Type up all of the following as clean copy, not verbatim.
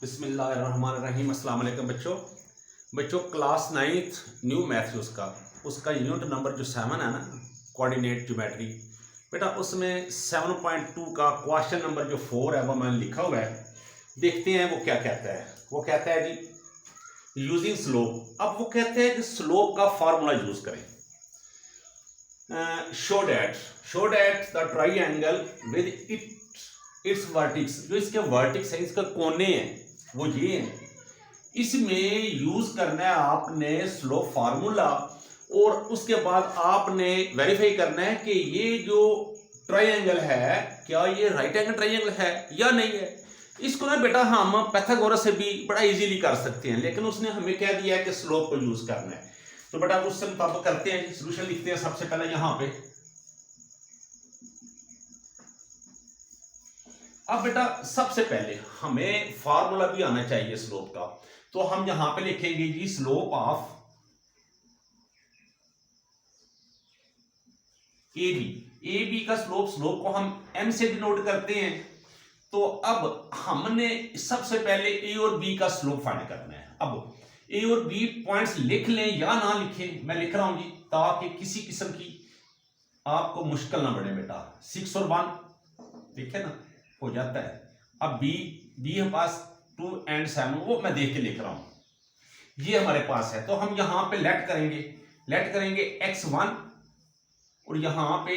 बिस्मिल्लाहिर्रहमानिर्रहीम। अस्सलाम वालेकुम बच्चों क्लास 9th न्यू मैथ्स उसका यूनिट नंबर जो 7 है ना, कोऑर्डिनेट ज्योमेट्री, बेटा उसमें 7.2 का क्वेश्चन नंबर जो 4 है वो मैंने लिखा हुआ है। देखते हैं वो क्या कहता है। वो कहता है जी यूजिंग स्लोप। अब वो कहते हैं कि स्लोप का फार्मूला यूज करें। Show that the triangle with its vertices, जो इसके वर्टिक्स है, इसका कोने हैं वो ये है। इसमें यूज करना है आपने स्लोप फार्मूला, और उसके बाद आपने वेरीफाई करना है कि ये जो ट्रायंगल है क्या ये राइट एंगल ट्रायंगल है या नहीं है। इसको ना बेटा हम पाइथागोरस से भी बड़ा इजीली कर सकते हैं, लेकिन उसने हमें कह दिया है कि स्लोप को यूज करना है। तो बेटा उससे मुताबिक करते हैं, सोल्यूशन लिखते हैं। सबसे पहले यहां पे अब बेटा सबसे पहले हमें फार्मूला भी आना चाहिए स्लोप का। तो हम यहां पे लिखेंगे जी स्लोप ऑफ ए बी का स्लोप को हम m से डिनोट करते हैं। तो अब हमने सबसे पहले ए और बी का स्लोप फाइंड करना है। अब ए और बी पॉइंट्स लिख लें या ना लिखें, मैं लिख रहा हूं जी ताकि किसी किस्म की आपको मुश्किल ना पड़े। बेटा 6 और 1 देखे ना हो जाता है। अब बी है पास 2 and 7, वो मैं देख के लिख रहा हूं। ये हमारे पास है, तो हम यहां पे लेट करेंगे x1 और यहां पे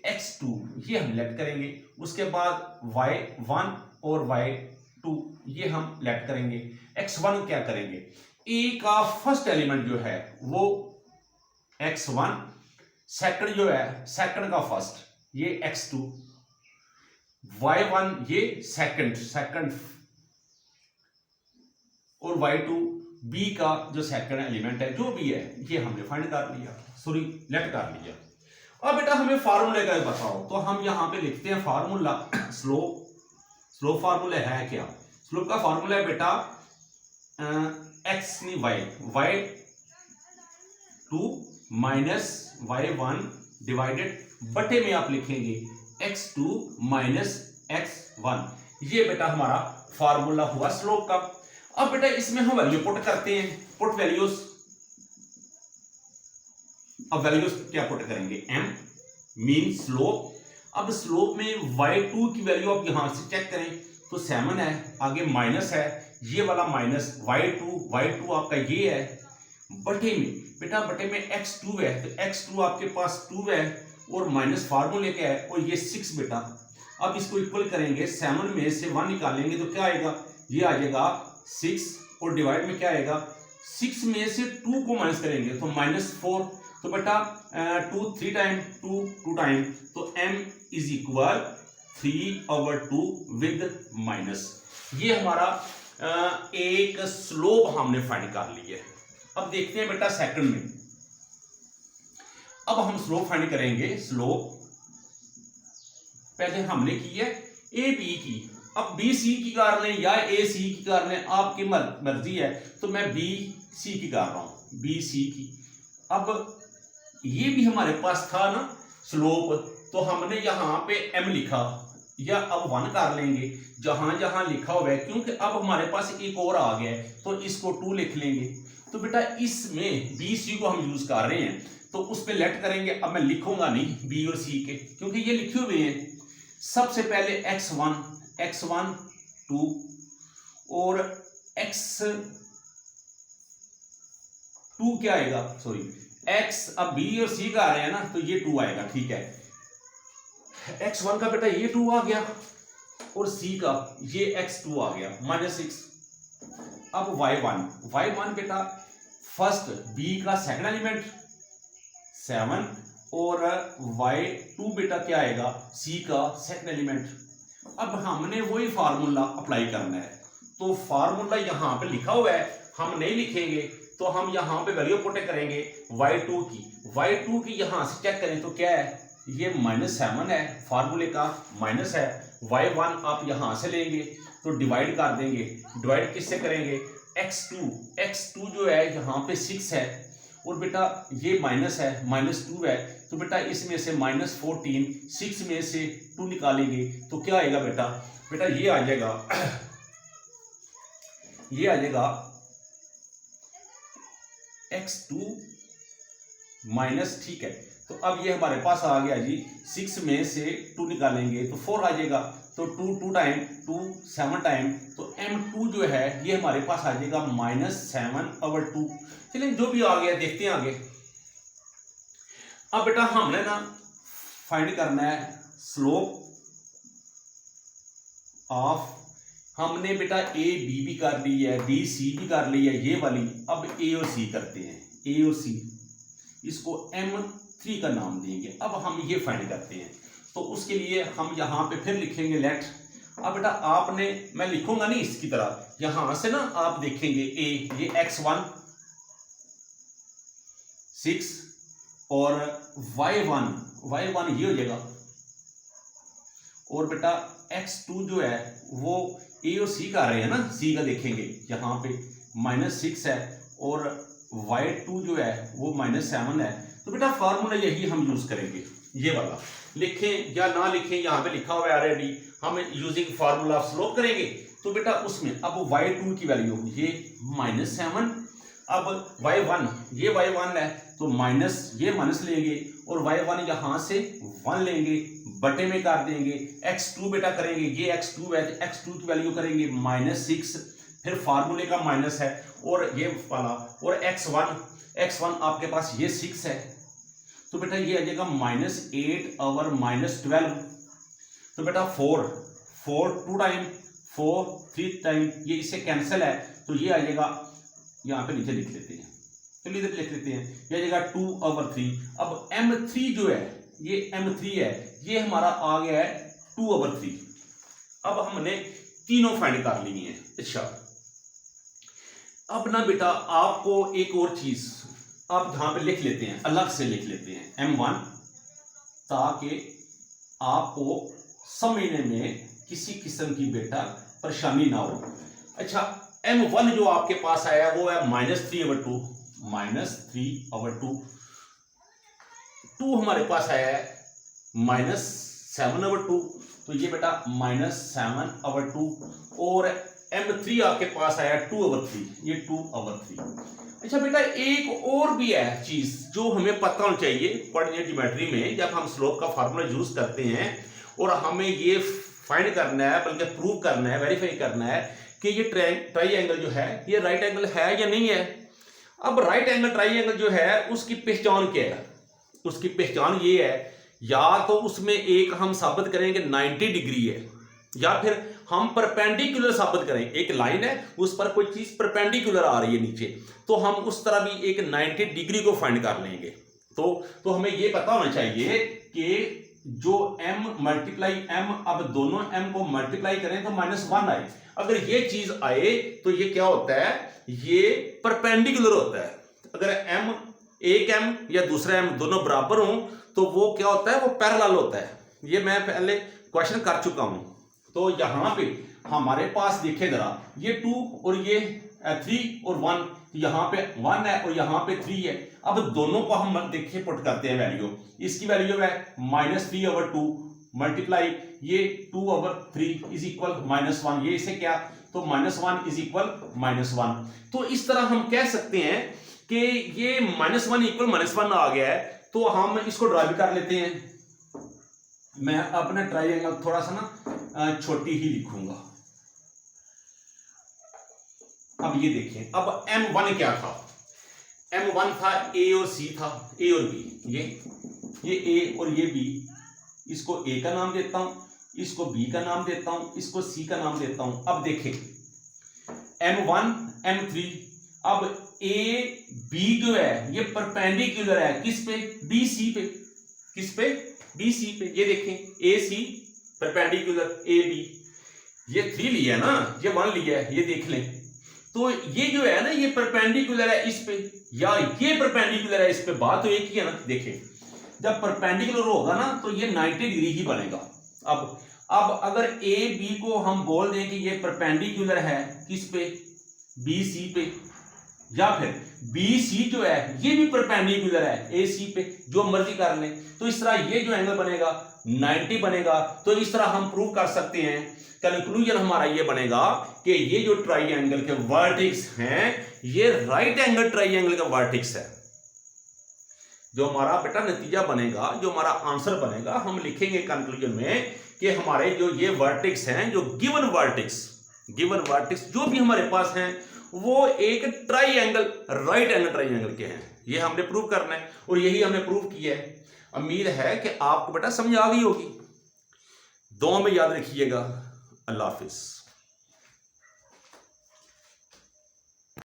x2, ये हम लेट करेंगे। उसके बाद y1 और y2 ये हम लेट करेंगे। x1 क्या करेंगे, a का फर्स्ट एलिमेंट जो है वो x1, सेकंड जो है सेकंड का फर्स्ट ये x2, y1 ये सेकंड और y2 b का जो सेकंड एलिमेंट है जो भी है ये हमने फाइंड कर लिया, सॉरी लेट कर लिया। अब बेटा हमें फार्मूले का बताओ, तो हम यहां पे लिखते हैं फार्मूला। स्लोप फार्मूला है क्या? स्लोप का फार्मूला है बेटा x नहीं y2 माइनस y1 डिवाइडेड बटे में आप लिखेंगे x2 माइनस x1। ये बेटा हमारा फार्मूला हुआ स्लोप का। अब बेटा इसमें हम वैल्यू पुट करते हैं, पुट वैल्यूज। अब वैल्यूज क्या पुट करेंगे, m मीन स्लोप। अब स्लोप में y2 की वैल्यू आप यहां से चेक करें तो 7 है, आगे माइनस है, ये वाला माइनस y2 आपका ये है, बटे में बेटा बटे में x2 है, तो x2 आपके पास 2 है और माइनस फार्मूले क्या है और ये 6 बेटा। अब इसको इक्वल करेंगे, 7 में से 1 निकालेंगे तो क्या आएगा, ये आ जाएगा 6 और डिवाइड में क्या आएगा, 6 में से 2 को माइनस करेंगे तो -4। तो बेटा 2 3 टाइम 2 टाइम, तो m is equal 3/2 with minus. ये हमारा एक स्लोप हमने फाइंड कर लिया है। अब देखते हैं बेटा सेकंड में, अब हम स्लोप फाइंड करेंगे। स्लोप पहले हमने की है ए बी की, अब बी सी की कर लें या ए सी की कर लें, आपकी मर्जी है। तो मैं बी सी की कर रहा हूं, बी सी की। अब ये भी हमारे पास था ना स्लोप, तो हमने यहां पे m लिखा, या अब 1 कर लेंगे जहां जहां लिखा हुआ है, क्योंकि अब हमारे पास एक और आ गया है तो इसको 2 लिख लेंगे। तो बेटा इसमें बी सी को हम यूज कर रहे हैं तो उस पर लेट करेंगे। अब मैं लिखूंगा नहीं बी और सी के, क्योंकि ये लिखे हुए हैं। सबसे पहले x1 2 और x2 क्या आएगा, सॉरी x, अब b और c का आ रहे हैं ना तो ये 2 आएगा, ठीक है। x1 का बेटा ये 2 आ गया और c का ये x2 आ गया -6। अब y1 बेटा फर्स्ट b का सेकंड एलिमेंट 7 और y2 बेटा क्या आएगा, c का सेकंड एलिमेंट। अब हमने वही फार्मूला अप्लाई करना है, तो फार्मूला यहां पे लिखा हुआ है, हम नहीं लिखेंगे तो हम यहां पे वैल्यू पुट करेंगे y2 की यहां से चेक करें तो क्या है, ये -7 है, फार्मूले का माइनस है। y1 आप यहां से लेंगे तो डिवाइड कर देंगे, डिवाइड किससे करेंगे, x2 जो है यहां पे 6 है और बेटा ये माइनस है, -2 है, तो बेटा इसमें से -14, 6 में से 2 निकालेंगे तो क्या आएगा बेटा ये आ जाएगा ये आ जाएगा x2 माइनस, ठीक है। तो अब ये हमारे पास आ गया जी, 6 में से 2 निकालेंगे तो 4 आ जाएगा, तो 2 टाइम 2 7 टाइम, तो m2 जो है ये हमारे पास आ जाएगा -7/2। चलिए जो भी आ गया देखते हैं आगे। अब बेटा हमने ना फाइंड करना है स्लोप ऑफ, हमने बेटा ए बी भी कर ली है, बी सी भी कर ली है ये वाली, अब ए और सी करते हैं, ए और सी, इसको m3 का नाम देंगे। अब हम ये फाइंड करते हैं, तो उसके लिए हम यहाँ पे फिर लिखेंगे लेट। अब बेटा आपने, मैं लिखूंगा नहीं इसकी तरह, यहां से ना आप देखेंगे ए, ये x1 6 और y1 ये हो जाएगा, और बेटा x2 जो है वो ए और सी का रहे हैं ना, सी का देखेंगे यहाँ पे -6 है और y2 जो है वो -7 है। तो बेटा फार्मूला यही हम यूज करेंगे, ये वाला लिखें या ना लिखें, यहाँ पे लिखा हुआ है ऑलरेडी, हम यूजिंग फार्मूला ऑफ स्लोप करेंगे। तो बेटा उसमें अब y2 की वैल्यू ये -7, अब y1 ये y1 है तो माइनस, ये माइनस लेंगे और y1 यहां से 1 लेंगे, बटे में कर देंगे, x2 बेटा करेंगे, ये x2 है तो x2 की वैल्यू करेंगे -6, फिर फार्मूले का माइनस है और ये वाला, और x1 आपके पास ये 6 है, तो बेटा ये आ जाएगा -8 और -12। तो बेटा 4 2 टाइम 4 3 टाइम, ये इससे कैंसिल है, तो ये आ जाएगा, यहाँ पे नीचे लिख लेते हैं, चलिए इधर लिख लेते हैं, ये आ जाएगा 2/3। अब m3 जो है ये m3 है, ये हमारा आ गया है 2/3। अब हमने तीनों फाइंड कर लिए हैं। अच्छा अब ना बेटा आपको एक और चीज आप यहां पे लिख लेते हैं, अलग से लिख लेते हैं m1, ताकि आपको समझने में किसी किस्म की बेटा परेशानी ना हो। अच्छा m1 जो आपके पास आया वो है -3/2, -3/2, 2 हमारे पास आया है -7/2, तो ये बेटा -7/2, और m3 आपके पास आया 2/3, ये 2/3। अच्छा बेटा एक और भी है चीज जो हमें पता होना चाहिए कोऑर्डिनेट ज्योमेट्री में, जब हम स्लोप का फार्मूला यूज करते हैं और हमें ये फाइंड करना है, बल्कि प्रूव करना है, वेरीफाई करना है कि ये ट्राइएंगल जो है ये राइट एंगल है या नहीं है। अब राइट एंगल ट्राइएंगल जो है उसकी पहचान क्या है, उसकी पहचान ये है, या तो उसमें एक हम साबित करेंगे 90 डिग्री है, या फिर हम परपेंडिकुलर साबित करें, एक लाइन है उस पर कोई चीज परपेंडिकुलर आ रही है नीचे, तो हम उस तरह भी एक 90 डिग्री को फाइंड कर लेंगे। तो हमें ये पता होना चाहिए कि जो m मल्टीप्लाई m, अब दोनों m को मल्टीप्लाई करें तो -1 आए, अगर ये चीज आए तो ये क्या होता है, ये परपेंडिकुलर होता है। अगर m, एक m या दूसरा m दोनों बराबर हों तो वो क्या होता है, वो पैरेलल होता है। ये मैं पहले क्वेश्चन कर चुका हूं। तो यहां पे हमारे पास देखे जरा, ये 2 और ये 3 और 1, यहाँ पे 1 है और यहाँ पे 3 है। अब दोनों को हम देखिए पुट करते हैं वैल्यू, इसकी वैल्यू है -3/2 मल्टीप्लाई ये 2/3 इज इक्वल -1, ये इसे क्या, तो -1 इज इक्वल -1। तो इस तरह हम कह सकते हैं कि ये -1 इक्वल -1 आ गया है, तो हम इसको ड्रा भी कर लेते हैं। मैं अपना ट्राइएंगल थोड़ा सा ना छोटी ही लिखूंगा। अब ये देखें, अब m1 क्या था, m1 था a और c था, a और b, ये a और ये b, इसको a का नाम देता हूं, इसको b का नाम देता हूं, इसको c का नाम देता हूं। अब देखें m1 m3, अब a b जो है ये परपेंडिकुलर है किस पे, bc पे, किस पे, bc पे। ये देखें ac परपेंडिकुलर ab, ये 3 लिया ना, ये 1 लिया है, ये देख लें। तो ये जो है ना ये परपेंडिकुलर है इस पे, या ये परपेंडिकुलर है इस पे, बात तो एक ही है ना। देखिए जब परपेंडिकुलर होगा ना तो ये 90 डिग्री ही बनेगा। अब अगर ए बी को हम बोल दें कि ये परपेंडिकुलर है किस पे, बी सी पे, या फिर बी सी जो है ये भी परपेंडिकुलर है ए सी पे, जो मर्जी कर लें, तो इस तरह ये जो एंगल बनेगा 90 बनेगा। तो इस तरह हम प्रूव कर सकते हैं, कंक्लूजन हमारा ये बनेगा कि ये जो ट्राइंगल के वर्टेक्स हैं ये राइट एंगल ट्राइंगल का वर्टेक्स है। जो हमारा बेटा नतीजा बनेगा, जो हमारा आंसर बनेगा, हम लिखेंगे कंक्लूजन में कि हमारे जो ये वर्टेक्स हैं, जो गिवन वर्टेक्स जो भी हमारे पास हैं वो एक ट्राइंगल, राइट एंगल ट्राइंगल के हैं। ये हमने प्रूव करना है और यही हमने प्रूव किया है। उम्मीद है कि आपको बेटा समझ आ गई होगी। दुआ में याद रखिएगा। अल्लाह हाफिज।